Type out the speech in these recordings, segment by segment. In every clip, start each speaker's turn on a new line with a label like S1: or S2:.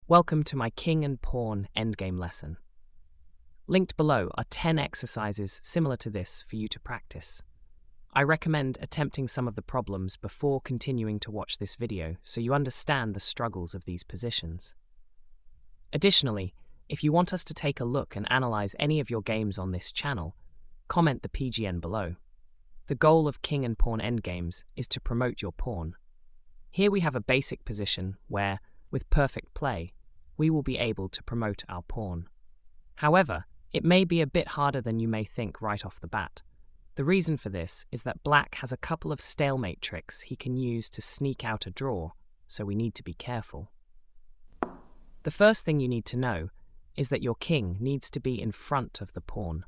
S1: Welcome to my King and Pawn Endgame lesson. Linked below are 10 exercises similar to this for you to practice. I recommend attempting some of the problems before continuing to watch this video so you understand the struggles of these positions. Additionally, if you want us to take a look and analyze any of your games on this channel, comment the PGN below. The goal of King and Pawn Endgames is to promote your pawn. Here we have a basic position where, with perfect play, we will be able to promote our pawn. However, it may be a bit harder than you may think right off the bat. The reason for this is that Black has a couple of stalemate tricks he can use to sneak out a draw, so we need to be careful. The first thing you need to know is that your king needs to be in front of the pawn.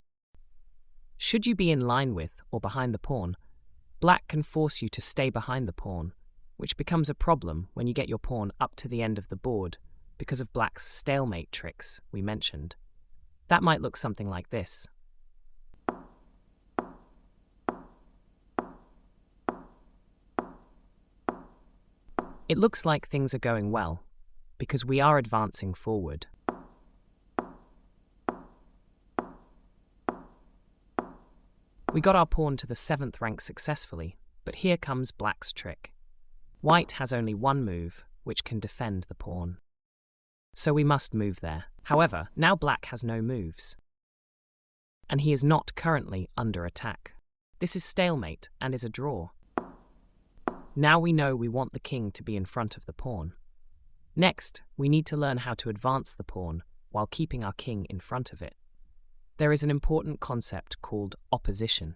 S1: Should you be in line with or behind the pawn, Black can force you to stay behind the pawn, which becomes a problem when you get your pawn up to the end of the board because of Black's stalemate tricks we mentioned. That might look something like this. It looks like things are going well, because we are advancing forward. We got our pawn to the 7th rank successfully, but here comes Black's trick. White has only one move, which can defend the pawn. So we must move there. However, now Black has no moves, and he is not currently under attack. This is stalemate and is a draw. Now we know we want the king to be in front of the pawn. Next, we need to learn how to advance the pawn while keeping our king in front of it. There is an important concept called opposition.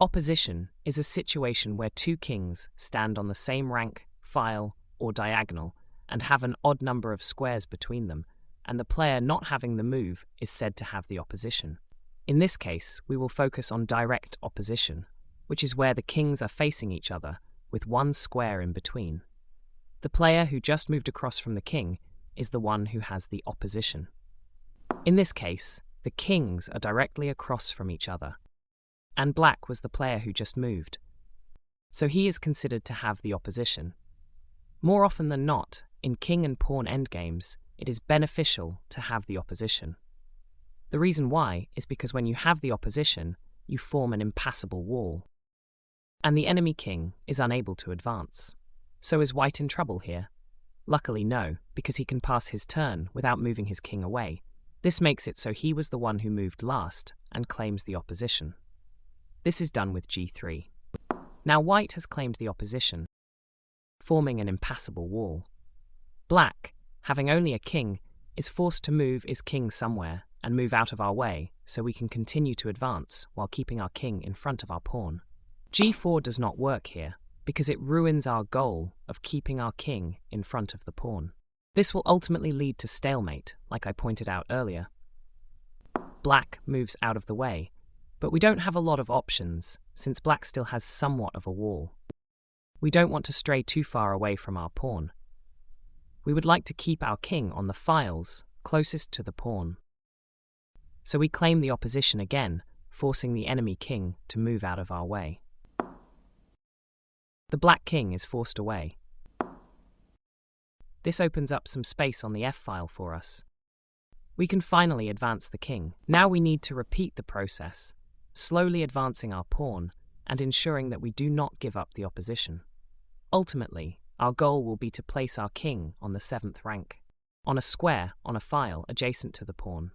S1: Opposition is a situation where two kings stand on the same rank, file, or diagonal and have an odd number of squares between them, and the player not having the move is said to have the opposition. In this case, we will focus on direct opposition, which is where the kings are facing each other with one square in between. The player who just moved across from the king is the one who has the opposition. In this case, the kings are directly across from each other, and Black was the player who just moved, so he is considered to have the opposition. More often than not, in King and Pawn Endgames, it is beneficial to have the opposition. The reason why is because when you have the opposition, you form an impassable wall, and the enemy king is unable to advance. So is White in trouble here? Luckily no, because he can pass his turn without moving his king away. This makes it so he was the one who moved last and claims the opposition. This is done with g3. Now White has claimed the opposition, forming an impassable wall. Black, having only a king, is forced to move his king somewhere and move out of our way so we can continue to advance while keeping our king in front of our pawn. g4 does not work here because it ruins our goal of keeping our king in front of the pawn. This will ultimately lead to stalemate, like I pointed out earlier. Black moves out of the way, but we don't have a lot of options since Black still has somewhat of a wall. We don't want to stray too far away from our pawn. We would like to keep our king on the files closest to the pawn. So we claim the opposition again, forcing the enemy king to move out of our way. The Black king is forced away. This opens up some space on the f-file for us. We can finally advance the king. Now we need to repeat the process, slowly advancing our pawn and ensuring that we do not give up the opposition. Ultimately, our goal will be to place our king on the 7th rank, on a square on a file adjacent to the pawn.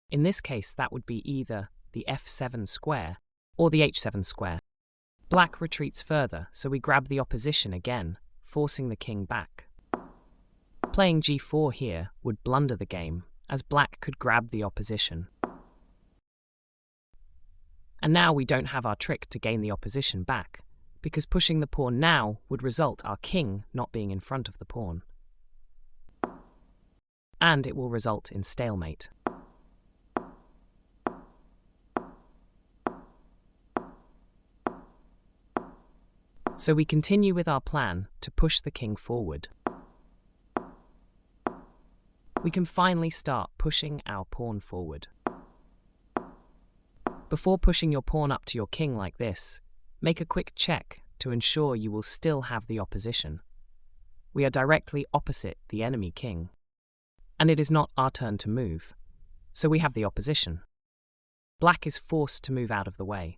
S1: In this case, that would be either the f7 square or the h7 square. Black retreats further, so we grab the opposition again, forcing the king back. Playing g4 here would blunder the game, as Black could grab the opposition. And now we don't have our trick to gain the opposition back, because pushing the pawn now would result our king not being in front of the pawn. And it will result in stalemate. So we continue with our plan to push the king forward. We can finally start pushing our pawn forward. Before pushing your pawn up to your king like this, make a quick check to ensure you will still have the opposition. We are directly opposite the enemy king. and it is not our turn to move, so we have the opposition. Black is forced to move out of the way.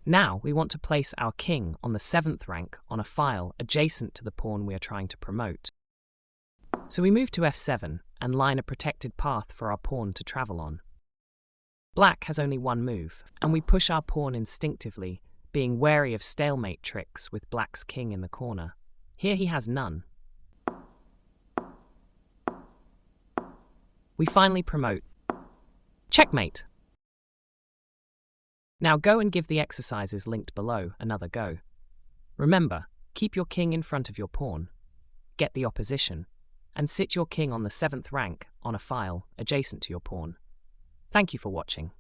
S1: Now we want to place our king on the 7th rank on a file adjacent to the pawn we are trying to promote. So we move to f7 and line a protected path for our pawn to travel on. Black has only one move, and we push our pawn instinctively, being wary of stalemate tricks with Black's king in the corner. Here he has none. We finally promote. Checkmate! Now go and give the exercises linked below another go. Remember, keep your king in front of your pawn, get the opposition, and sit your king on the 7th rank on a file adjacent to your pawn. Thank you for watching.